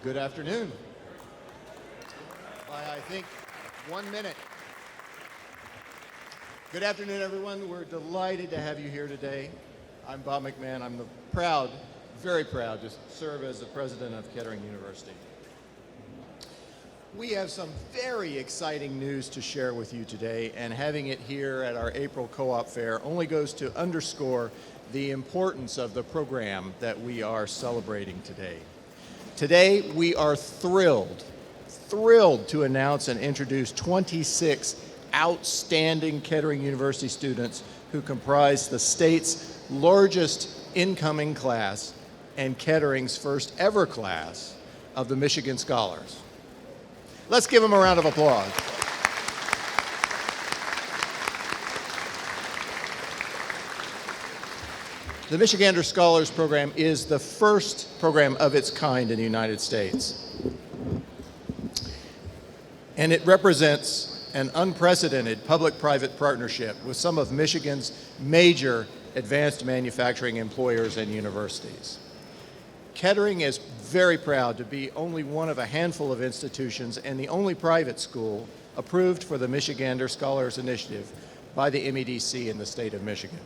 Good afternoon. I think 1 minute. Good afternoon, everyone. We're delighted to have you here today. I'm Bob McMahon. I'm very proud to serve as the president of Kettering University. We have some very exciting news to share with you today, and having it here at our April Co-op Fair only goes to underscore the importance of the program that we are celebrating today. Today, we are thrilled to announce and introduce 26 outstanding Kettering University students who comprise the state's largest incoming class and Kettering's first ever class of the Michigan Scholars. Let's give them a round of applause. The Michigander Scholars program is the first program of its kind in the United States. And it represents an unprecedented public-private partnership with some of Michigan's major advanced manufacturing employers and universities. Kettering is very proud to be only one of a handful of institutions and the only private school approved for the Michigander Scholars Initiative by the MEDC in the state of Michigan.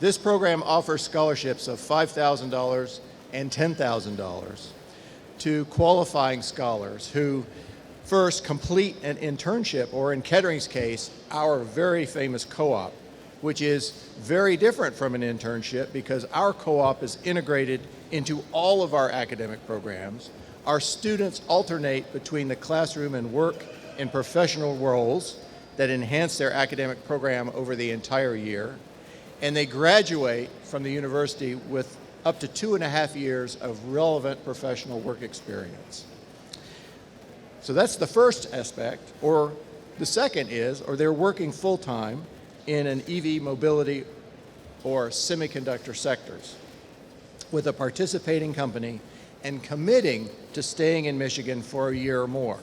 This program offers scholarships of $5,000 and $10,000 to qualifying scholars who first complete an internship, or in Kettering's case, our very famous co-op, which is very different from an internship because our co-op is integrated into all of our academic programs. Our students alternate between the classroom and work in professional roles that enhance their academic program over the entire year. And they graduate from the university with up to 2.5 years of relevant professional work experience. So that's the first aspect. Or the second is, or they're working full-time in an EV mobility or semiconductor sectors with a participating company and committing to staying in Michigan for a year or more.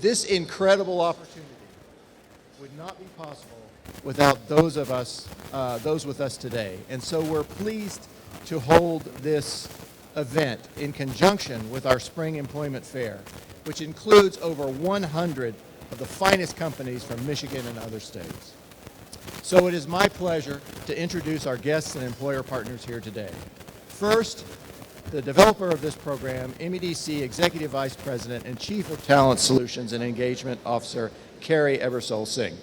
This incredible opportunity would not be possible without those with us today. And so we're pleased to hold this event in conjunction with our Spring Employment Fair, which includes over 100 of the finest companies from Michigan and other states. So it is my pleasure to introduce our guests and employer partners here today. First, the developer of this program, MEDC Executive Vice President and Chief of Talent Solutions and Engagement Officer, Carrie Eversole Singh.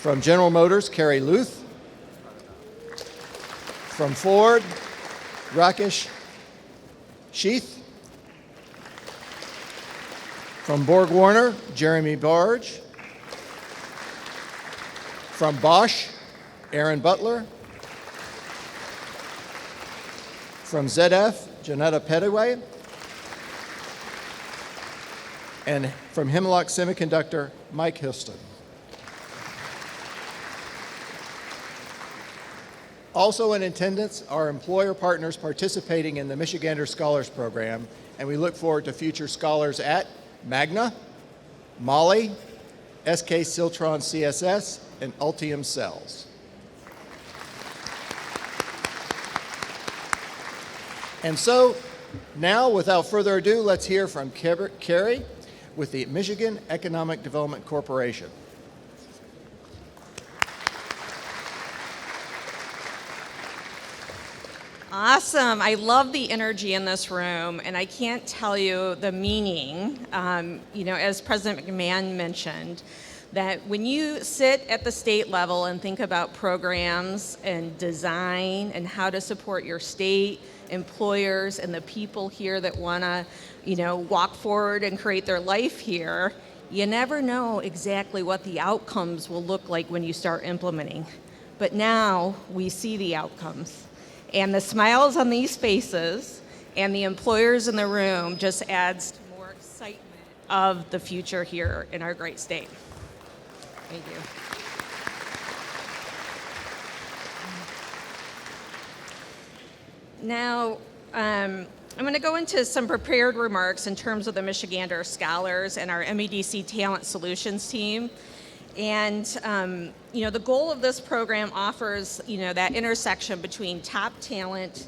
From General Motors, Carrie Luth. From Ford, Rakesh Sheath. From BorgWarner, Jeremy Barge. From Bosch, Aaron Butler. From ZF, Janetta Pettaway. And from Hemlock Semiconductor, Mike Hilston. Also in attendance are employer partners participating in the Michigander Scholars Program, and we look forward to future scholars at Magna, Moly, SK Siltron CSS, and Ultium Cells. And so, now, without further ado, let's hear from Carrie with the Michigan Economic Development Corporation. Awesome. I love the energy in this room, and I can't tell you the meaning, as President McMahon mentioned, that when you sit at the state level and think about programs and design and how to support your state, employers, and the people here that want to, walk forward and create their life here, you never know exactly what the outcomes will look like when you start implementing. But now we see the outcomes. And the smiles on these faces and the employers in the room just adds to more excitement of the future here in our great state. Thank you. Now, I'm going to go into some prepared remarks in terms of the Michigander Scholars and our MEDC Talent Solutions team. And the goal of this program offers that intersection between top talent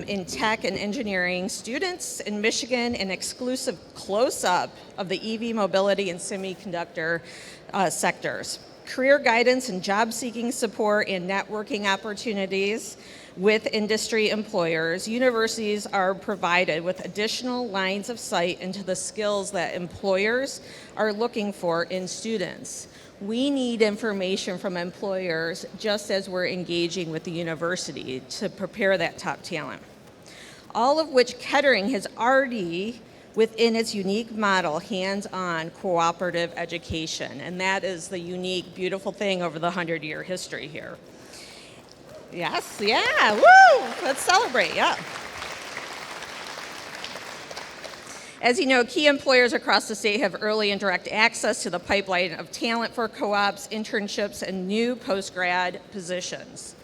in tech and engineering, students in Michigan, an exclusive close-up of the EV mobility and semiconductor sectors, career guidance and job-seeking support and networking opportunities with industry employers. Universities are provided with additional lines of sight into the skills that employers are looking for in students. We need information from employers just as we're engaging with the university to prepare that top talent. All of which Kettering has already, within its unique model, hands-on cooperative education. And that is the unique, beautiful thing over the 100-year history here. Yes, yeah, woo! Let's celebrate, yeah. As you know, key employers across the state have early and direct access to the pipeline of talent for co-ops, internships, and new post-grad positions.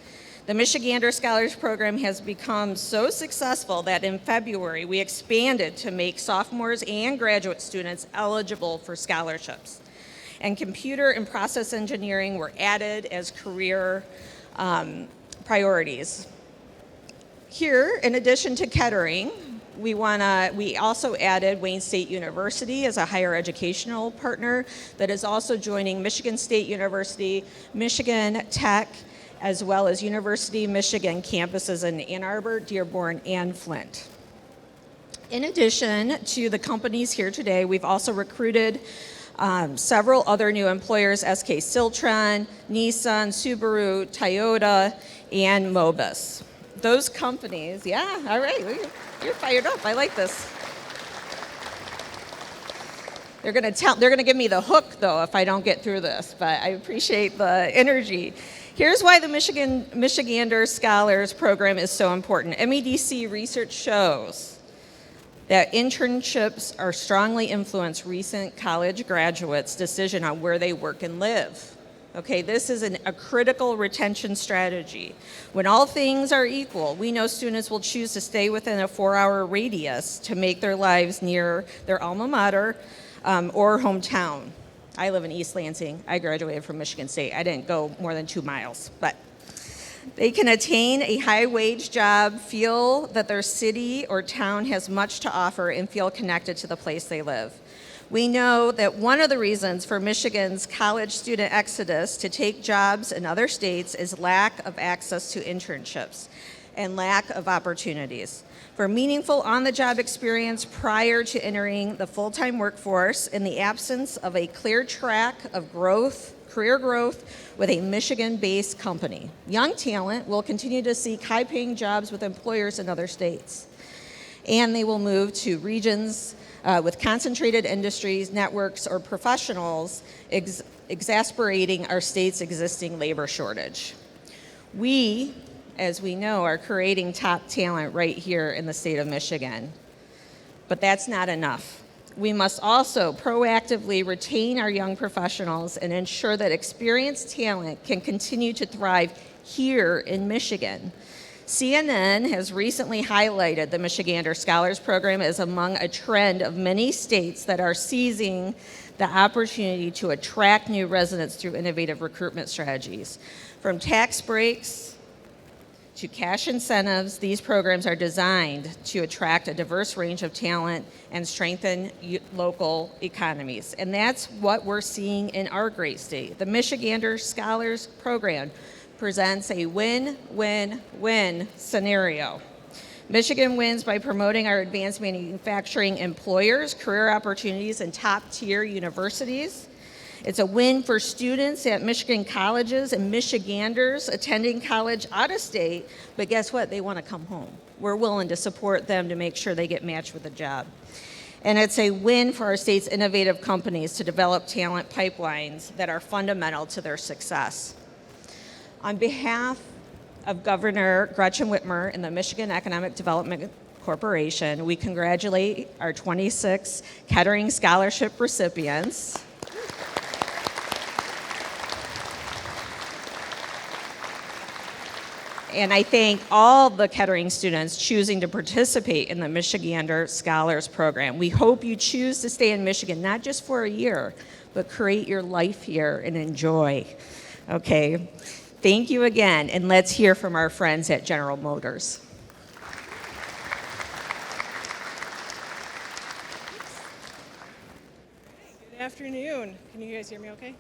The Michigander Scholars program has become so successful that in February we expanded to make sophomores and graduate students eligible for scholarships. And computer and process engineering were added as career priorities. Here, in addition to Kettering, we also added Wayne State University as a higher educational partner that is also joining Michigan State University, Michigan Tech, as well as University of Michigan campuses in Ann Arbor, Dearborn, and Flint. In addition to the companies here today, we've also recruited several other new employers: SK Siltron, Nissan, Subaru, Toyota, and Mobis. Those companies, yeah, all right, you're fired up. I like this. They're gonna give me the hook though if I don't get through this, but I appreciate the energy. Here's why the Michigander Scholars program is so important. MEDC research shows that internships are strongly influence recent college graduates' decision on where they work and live. Okay, this is a critical retention strategy. When all things are equal, we know students will choose to stay within a 4-hour radius to make their lives near their alma mater or hometown. I live in East Lansing. I graduated from Michigan State. I didn't go more than 2 miles, but they can attain a high-wage job, feel that their city or town has much to offer, and feel connected to the place they live. We know that one of the reasons for Michigan's college student exodus to take jobs in other states is lack of access to internships and lack of opportunities. For meaningful on-the-job experience prior to entering the full-time workforce, in the absence of a clear track of career growth with a Michigan-based company, young talent will continue to seek high-paying jobs with employers in other states. And they will move to regions with concentrated industries, networks, or professionals, exacerbating our state's existing labor shortage. We, as we know, are creating top talent right here in the state of Michigan. But that's not enough. We must also proactively retain our young professionals and ensure that experienced talent can continue to thrive here in Michigan. CNN has recently highlighted the Michigander Scholars Program as among a trend of many states that are seizing the opportunity to attract new residents through innovative recruitment strategies. From tax breaks to cash incentives, these programs are designed to attract a diverse range of talent and strengthen local economies. And that's what we're seeing in our great state. The Michigander Scholars Program presents a win-win-win scenario. Michigan wins by promoting our advanced manufacturing employers, career opportunities, and top-tier universities. It's a win for students at Michigan colleges and Michiganders attending college out of state, but guess what? They want to come home. We're willing to support them to make sure they get matched with a job. And it's a win for our state's innovative companies to develop talent pipelines that are fundamental to their success. On behalf of Governor Gretchen Whitmer and the Michigan Economic Development Corporation, we congratulate our 26 Kettering Scholarship recipients. And I thank all the Kettering students choosing to participate in the Michigander Scholars program. We hope you choose to stay in Michigan, not just for a year, but create your life here and enjoy. Okay, thank you again, and let's hear from our friends at General Motors. Good afternoon. Can you guys hear me okay?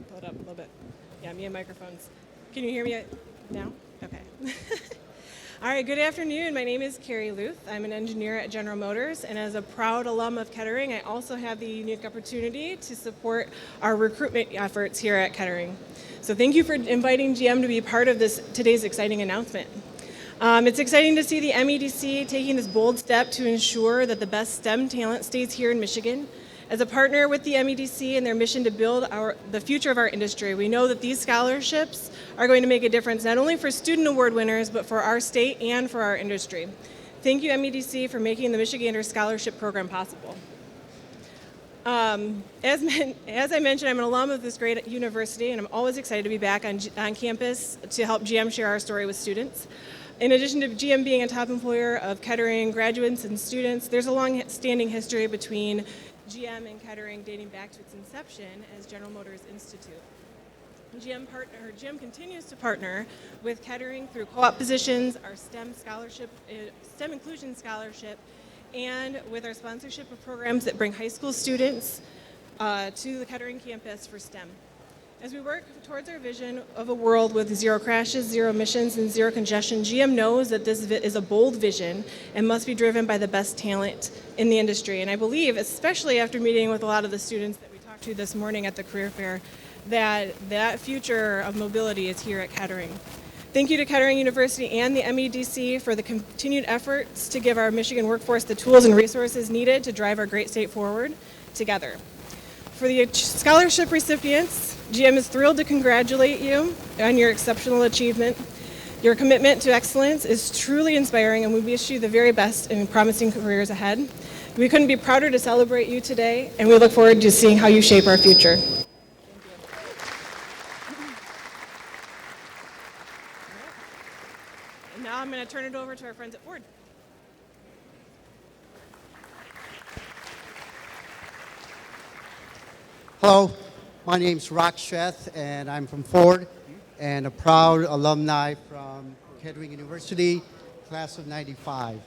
Pull it up a little bit. Yeah, me and microphones. Can you hear me now? Okay. All right, good afternoon. My name is Carrie Luth. I'm an engineer at General Motors, and as a proud alum of Kettering, I also have the unique opportunity to support our recruitment efforts here at Kettering. So thank you for inviting GM to be part of today's exciting announcement. It's exciting to see the MEDC taking this bold step to ensure that the best STEM talent stays here in Michigan. As a partner with the MEDC and their mission to build the future of our industry, we know that these scholarships are going to make a difference not only for student award winners, but for our state and for our industry. Thank you, MEDC, for making the Michigander Scholarship Program possible. As I mentioned, I'm an alum of this great university, and I'm always excited to be back on campus to help GM share our story with students. In addition to GM being a top employer of Kettering graduates and students, there's a long-standing history between GM and Kettering dating back to its inception as General Motors Institute. GM continues to partner with Kettering through co-op positions, our STEM Inclusion Scholarship, and with our sponsorship of programs that bring high school students to the Kettering campus for STEM. As we work towards our vision of a world with zero crashes, zero emissions, and zero congestion, GM knows that this is a bold vision and must be driven by the best talent in the industry. And I believe, especially after meeting with a lot of the students that we talked to this morning at the career fair, that future of mobility is here at Kettering. Thank you to Kettering University and the MEDC for the continued efforts to give our Michigan workforce the tools and resources needed to drive our great state forward together. For the scholarship recipients, GM is thrilled to congratulate you on your exceptional achievement. Your commitment to excellence is truly inspiring, and we wish you the very best in promising careers ahead. We couldn't be prouder to celebrate you today, and we look forward to seeing how you shape our future. And now I'm going to turn it over to our friends at Ford. Hello, my name's Rock Sheth, and I'm from Ford, and a proud alumni from Kettering University, class of '95.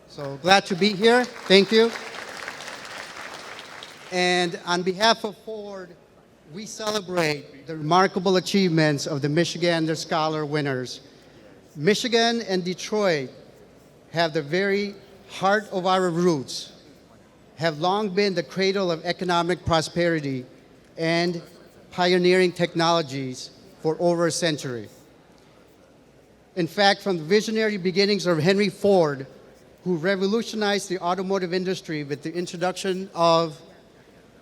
So glad to be here. Thank you. And on behalf of Ford, we celebrate the remarkable achievements of the Michigander Scholar winners. Michigan and Detroit have the very heart of our roots, have long been the cradle of economic prosperity and pioneering technologies for over a century. In fact, from the visionary beginnings of Henry Ford, who revolutionized the automotive industry with the introduction of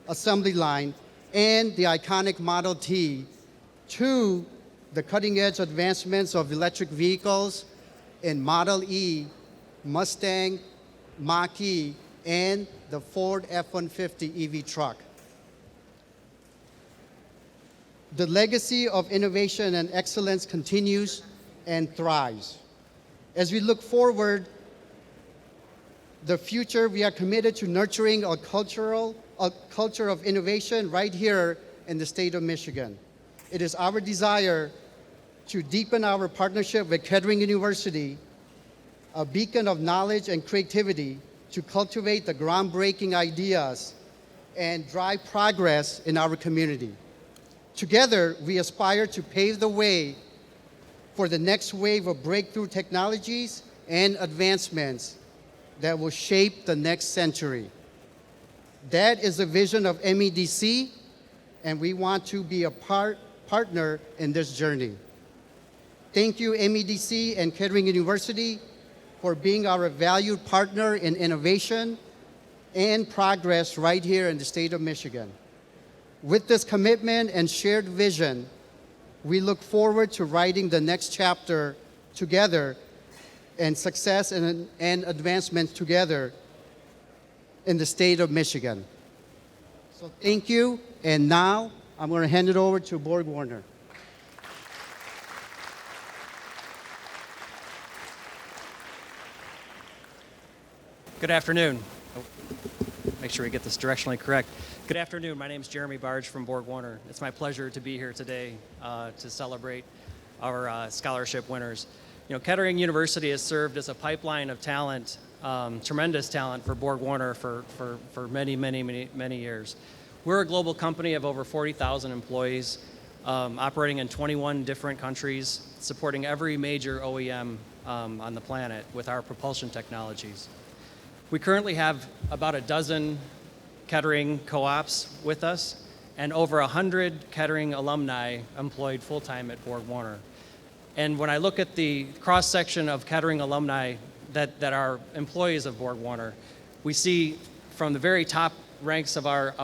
assembly line and the iconic Model T, to the cutting-edge advancements of electric vehicles in Model E, Mustang, Mach-E, and the Ford F-150 EV truck. The legacy of innovation and excellence continues and thrives. As we look forward, the future, we are committed to nurturing a culture of innovation right here in the state of Michigan. It is our desire to deepen our partnership with Kettering University, a beacon of knowledge and creativity, to cultivate the groundbreaking ideas and drive progress in our community. Together, we aspire to pave the way for the next wave of breakthrough technologies and advancements that will shape the next century. That is the vision of MEDC, and we want to be a partner in this journey. Thank you, MEDC and Kettering University, for being our valued partner in innovation and progress right here in the state of Michigan. With this commitment and shared vision, we look forward to writing the next chapter together and success and advancement together in the state of Michigan. So thank you, and now I'm going to hand it over to BorgWarner. Good afternoon. Oh, make sure we get this directionally correct. Good afternoon. My name is Jeremy Barge from BorgWarner. It's my pleasure to be here today to celebrate our scholarship winners. You know, Kettering University has served as a pipeline of talent, tremendous talent for BorgWarner for many years. We're a global company of over 40,000 employees, operating in 21 different countries, supporting every major OEM on the planet with our propulsion technologies. We currently have about a dozen Kettering co-ops with us and over 100 Kettering alumni employed full-time at BorgWarner. And when I look at the cross-section of Kettering alumni that are employees of BorgWarner, we see from the very top ranks of our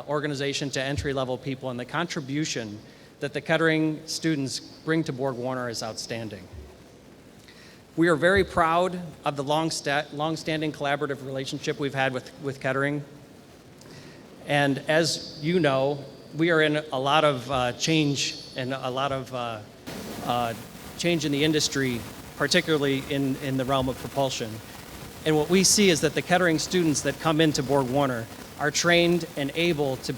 organization to entry-level people, and the contribution that the Kettering students bring to BorgWarner is outstanding. We are very proud of the long-standing collaborative relationship we've had with Kettering. And as you know, we are in a lot of change and a lot of change in the industry, particularly in the realm of propulsion. And what we see is that the Kettering students that come into BorgWarner are trained and able to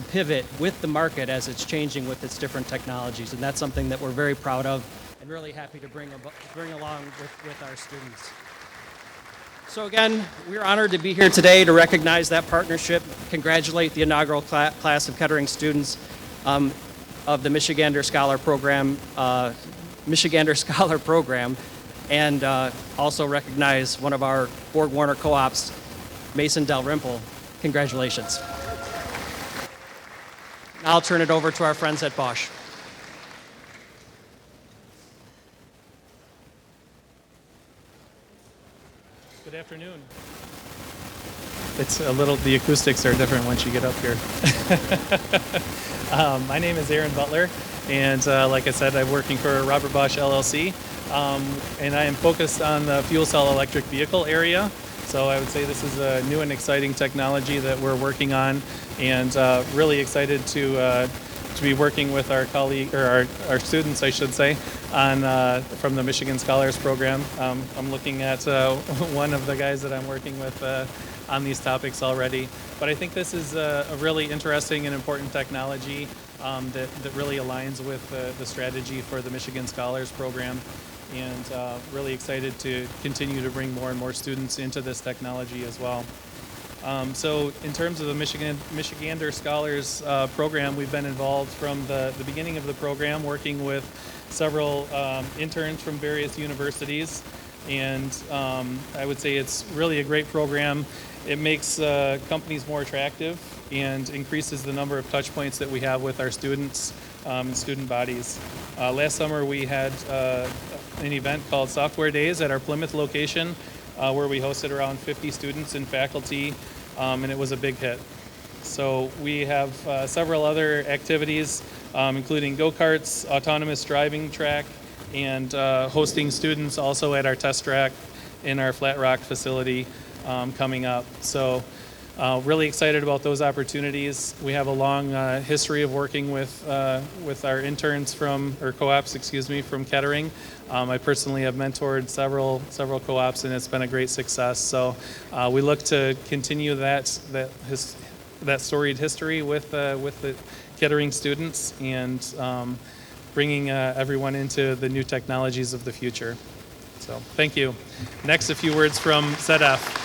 pivot with the market as it's changing with its different technologies. And that's something that we're very proud of and really happy to bring along with our students. So again, we're honored to be here today to recognize that partnership, congratulate the inaugural class of Kettering students of the Michigander Scholar Program, and also recognize one of our BorgWarner co-ops, Mason Dalrymple. Congratulations. Now I'll turn it over to our friends at Bosch. Good afternoon. It's a little, the acoustics are different once you get up here. My name is Aaron Butler, and like I said, I'm working for Robert Bosch LLC, and I am focused on the fuel cell electric vehicle area. So I would say this is a new and exciting technology that we're working on, and really excited to be working with our colleague, or our students, I should say, on from the Michigan Scholars Program. I'm looking at one of the guys that I'm working with on these topics already. But I think this is a really interesting and important technology that really aligns with the strategy for the Michigan Scholars Program, and really excited to continue to bring more and more students into this technology as well. So in terms of the Michigander Scholars Program, we've been involved from the beginning of the program, working with several interns from various universities, and I would say it's really a great program. It makes companies more attractive and increases the number of touch points that we have with our students and student bodies. Last summer we had an event called Software Days at our Plymouth location, where we hosted around 50 students and faculty, and it was a big hit. So we have several other activities, including go-karts, autonomous driving track, and hosting students also at our test track in our Flat Rock facility coming up. So really excited about those opportunities. We have a long history of working with our interns from, or co-ops, excuse me, from Kettering. I personally have mentored several co-ops, and it's been a great success. So we look to continue that storied history with the Kettering students, and bringing everyone into the new technologies of the future. So thank you. Next, a few words from ZF.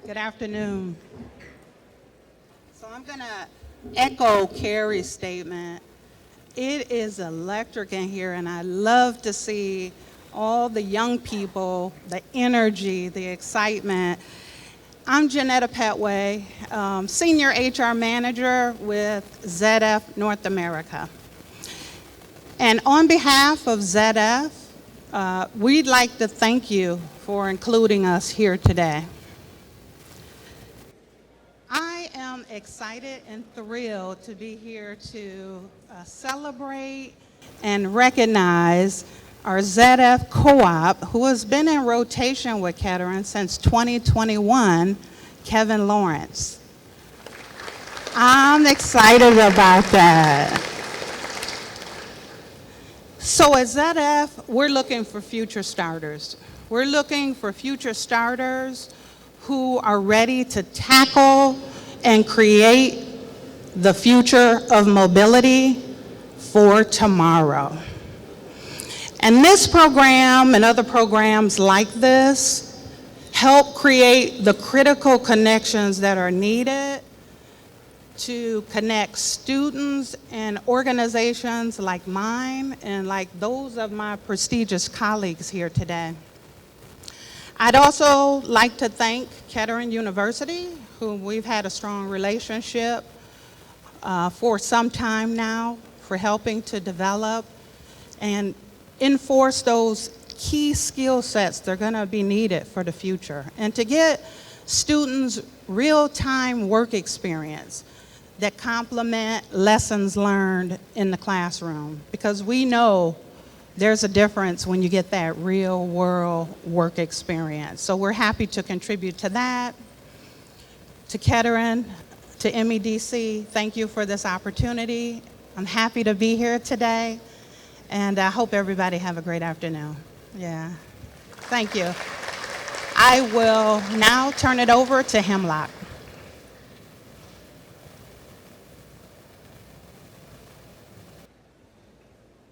Good afternoon. So I'm going to echo Carrie's statement. It is electric in here, and I love to see all the young people, the energy, the excitement. I'm Janetta Petway, Senior HR Manager with ZF North America. And on behalf of ZF, we'd like to thank you for including us here today. I am excited and thrilled to be here to celebrate and recognize our ZF co-op, who has been in rotation with Kettering since 2021, Kevin Lawrence. I'm excited about that. So at ZF, we're looking for future starters. We're looking for future starters who are ready to tackle and create the future of mobility for tomorrow. And this program and other programs like this help create the critical connections that are needed to connect students and organizations like mine and like those of my prestigious colleagues here today. I'd also like to thank Kettering University, whom we've had a strong relationship for some time now, for helping to develop and enforce those key skill sets that are going to be needed for the future, and to get students real-time work experience that complement lessons learned in the classroom, because we know there's a difference when you get that real-world work experience. So we're happy to contribute to that. To Kettering, to MEDC, thank you for this opportunity. I'm happy to be here today, and I hope everybody have a great afternoon. Yeah, thank you. I will now turn it over to Hemlock.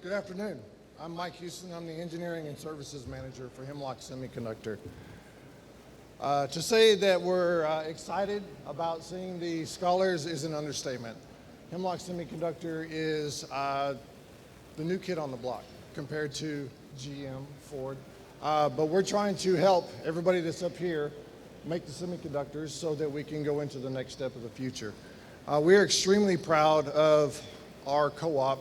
Good afternoon. I'm Mike Houston. I'm the Engineering and Services Manager for Hemlock Semiconductor. To say that we're excited about seeing the scholars is an understatement. Hemlock Semiconductor is the new kid on the block compared to GM, Ford. But we're trying to help everybody that's up here make the semiconductors so that we can go into the next step of the future. We're extremely proud of our co-op,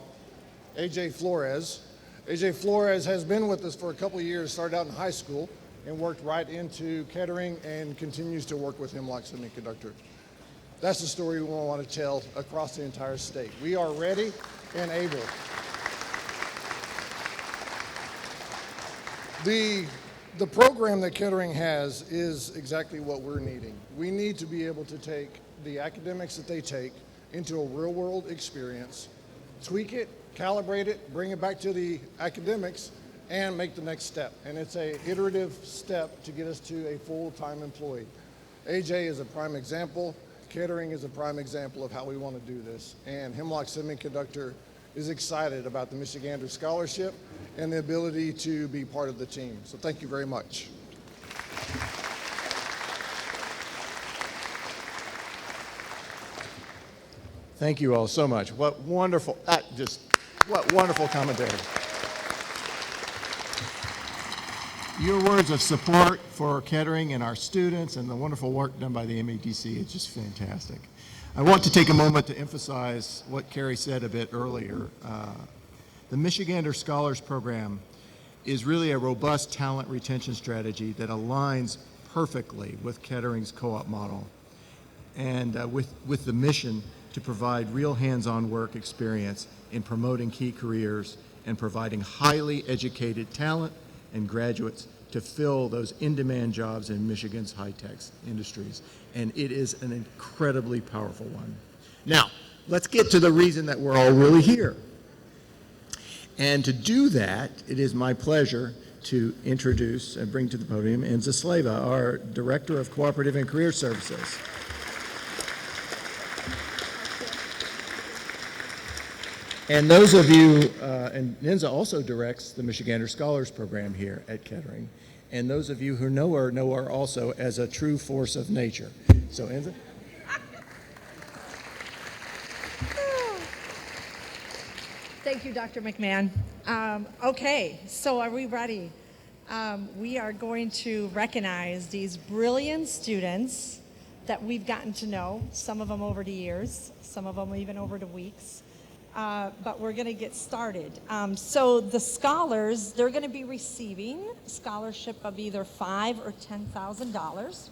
AJ Flores. AJ Flores has been with us for a couple of years, started out in high school and worked right into Kettering and continues to work with Hemlock Semiconductor. That's the story we want to tell across the entire state. We are ready and able. The program that Kettering has is exactly what we're needing. We need to be able to take the academics that they take into a real-world experience, tweak it, calibrate it, bring it back to the academics, and make the next step. And it's an iterative step to get us to a full-time employee. AJ is a prime example. Kettering is a prime example of how we want to do this. And Hemlock Semiconductor is excited about the Michigander Scholarship and the ability to be part of the team. So thank you very much. Thank you all so much. What wonderful, what wonderful commentary. Your words of support for Kettering and our students and the wonderful work done by the MEDC is just fantastic. I want to take a moment to emphasize what Carrie said a bit earlier. The Michigander Scholars Program is really a robust talent retention strategy that aligns perfectly with Kettering's co-op model and with the mission to provide real hands-on work experience in promoting key careers and providing highly educated talent and graduates to fill those in-demand jobs in Michigan's high-tech industries. And it is an incredibly powerful one. Now, let's get to the reason that we're all really here. And to do that, it is my pleasure to introduce and bring to the podium Enza Sleva, our Director of Cooperative and Career Services. And those of you, and Enza also directs the Michigander Scholars Program here at Kettering. And those of you who know her also as a true force of nature. So Enza? Thank you, Dr. McMahon. Okay, so are we ready? We are going to recognize these brilliant students that we've gotten to know, some of them over the years, some of them even over the weeks. But we're going to get started. So the scholars, they're going to be receiving a scholarship of either $5,000 or $10,000.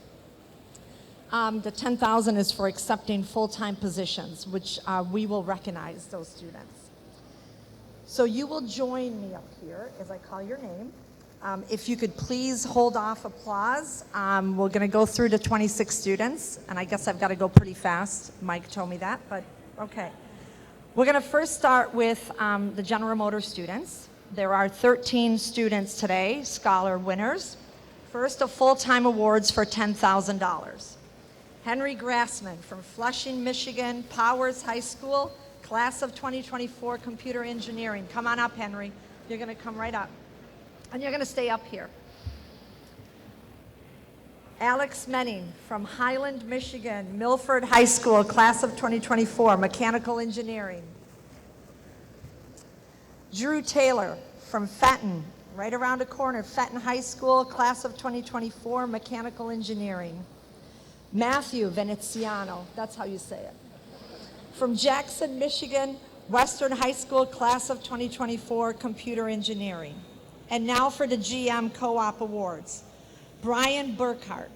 The $10,000 is for accepting full-time positions, which we will recognize those students. So you will join me up here as I call your name. If you could please hold off applause. We're going to go through the 26 students, and I guess I've got to go pretty fast. Mike told me that, but okay. We're going to first start with the General Motors students. There are 13 students today, scholar winners. First, a full-time awards for $10,000. Henry Grassman from Flushing, Michigan, Powers High School, class of 2024, computer engineering. Come on up, Henry. You're going to come right up. And you're going to stay up here. Alex Menning from Highland, Michigan, Milford High School, class of 2024, mechanical engineering. Drew Taylor from Fenton, right around the corner, Fenton High School, class of 2024, mechanical engineering. Matthew Veneziano, that's how you say it. From Jackson, Michigan, Western High School, class of 2024, computer engineering. And now for the GM Co-op Awards. Brian Burkhart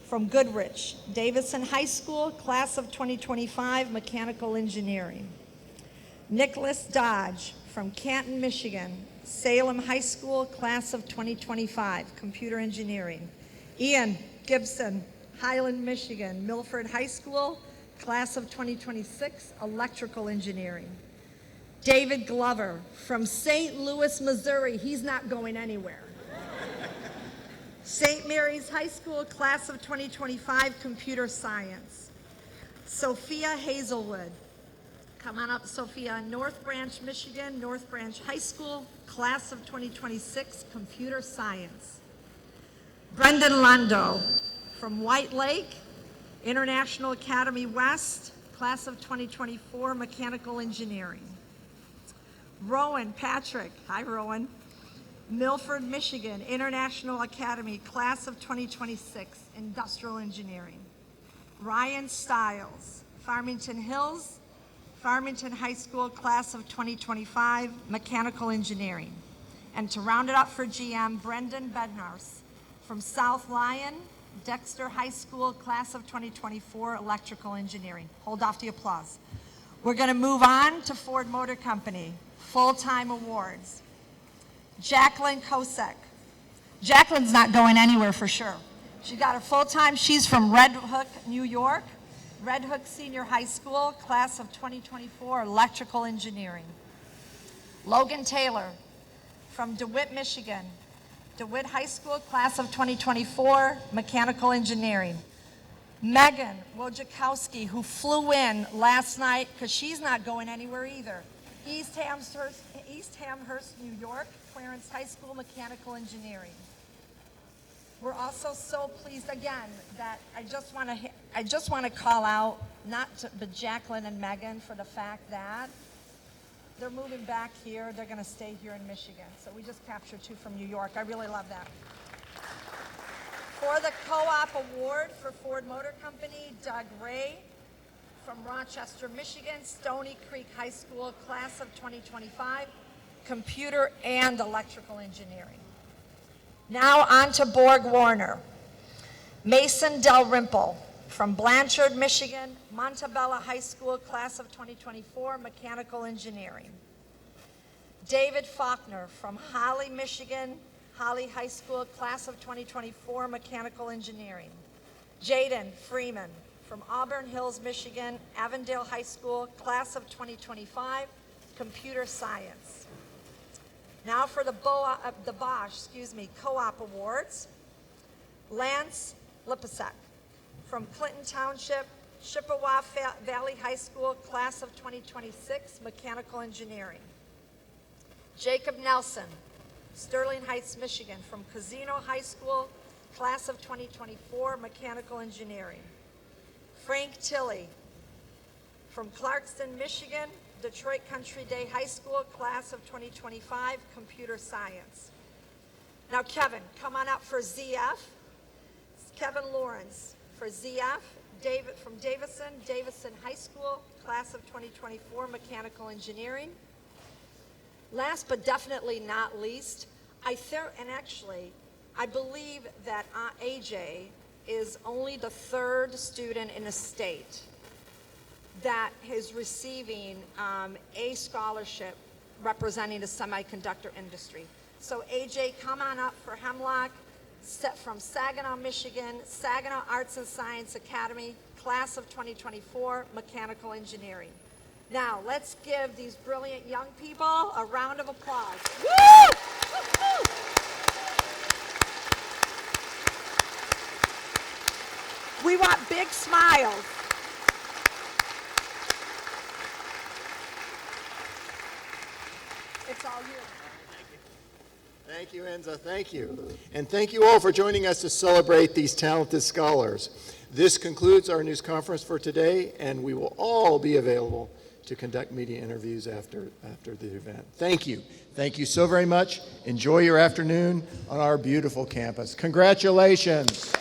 from Goodrich, Davison High School, class of 2025, mechanical engineering. Nicholas Dodge from Canton, Michigan, Salem High School, class of 2025, computer engineering. Ian Gibson, Highland, Michigan, Milford High School, class of 2026, electrical engineering. David Glover from St. Louis, Missouri. He's not going anywhere. St. Mary's High School, class of 2025, computer science. Sophia Hazelwood. Come on up, Sophia. North Branch, Michigan, North Branch High School, class of 2026, computer science. Brendan Lando from White Lake, International Academy West, class of 2024, mechanical engineering. Rowan Patrick, hi Rowan, Milford, Michigan, International Academy, class of 2026, industrial engineering. Ryan Stiles, Farmington Hills, Farmington High School, class of 2025, mechanical engineering. And to round it up for GM, Brendan Bednarz from South Lyon, Dexter High School, class of 2024, electrical engineering. Hold off the applause. We're going to move on to Ford Motor Company, full-time awards. Jacqueline Kosek. Jacqueline's not going anywhere for sure. She got her full-time. She's from Red Hook, New York. Red Hook Senior High School, class of 2024, electrical engineering. Logan Taylor from DeWitt, Michigan. DeWitt High School, class of 2024, mechanical engineering. Megan Wojciechowski, who flew in last night because she's not going anywhere either. East Amherst, New York, Clarence High School, mechanical engineering. We're also so pleased again that I just want to call out but Jacqueline and Megan for the fact that they're moving back here. They're going to stay here in Michigan. So we just captured two from New York. I really love that. For the co-op award for Ford Motor Company, Doug Ray from Rochester, Michigan, Stony Creek High School, class of 2025, computer and electrical engineering. Now on to BorgWarner. Mason Dalrymple from Blanchard, Michigan, Montebello High School, class of 2024, mechanical engineering. David Faulkner from Holly, Michigan, Holly High School, class of 2024, mechanical engineering. Jaden Freeman from Auburn Hills, Michigan, Avondale High School, class of 2025, computer science. Now for the Bosch, co-op awards. Lance Lipasek from Clinton Township, Chippewa Valley High School, class of 2026, mechanical engineering. Jacob Nelson, Sterling Heights, Michigan, from Casino High School, class of 2024, mechanical engineering. Frank Tilley from Clarkston, Michigan, Detroit Country Day High School, class of 2025, computer science. Now Kevin, come on up for ZF. Kevin Lawrence for ZF, David from Davison High School, class of 2024, mechanical engineering. Last but definitely not least, I believe that AJ is only the third student in the state that is receiving a scholarship representing the semiconductor industry. So AJ, come on up for Hemlock, from Saginaw, Michigan, Saginaw Arts and Science Academy, class of 2024, mechanical engineering. Now, let's give these brilliant young people a round of applause. Woo! Woo-hoo! We want big smiles. It's all you. Thank you, Enza. Thank you. And thank you all for joining us to celebrate these talented scholars. This concludes our news conference for today, and we will all be available to conduct media interviews after the event. Thank you. Thank you so very much. Enjoy your afternoon on our beautiful campus. Congratulations.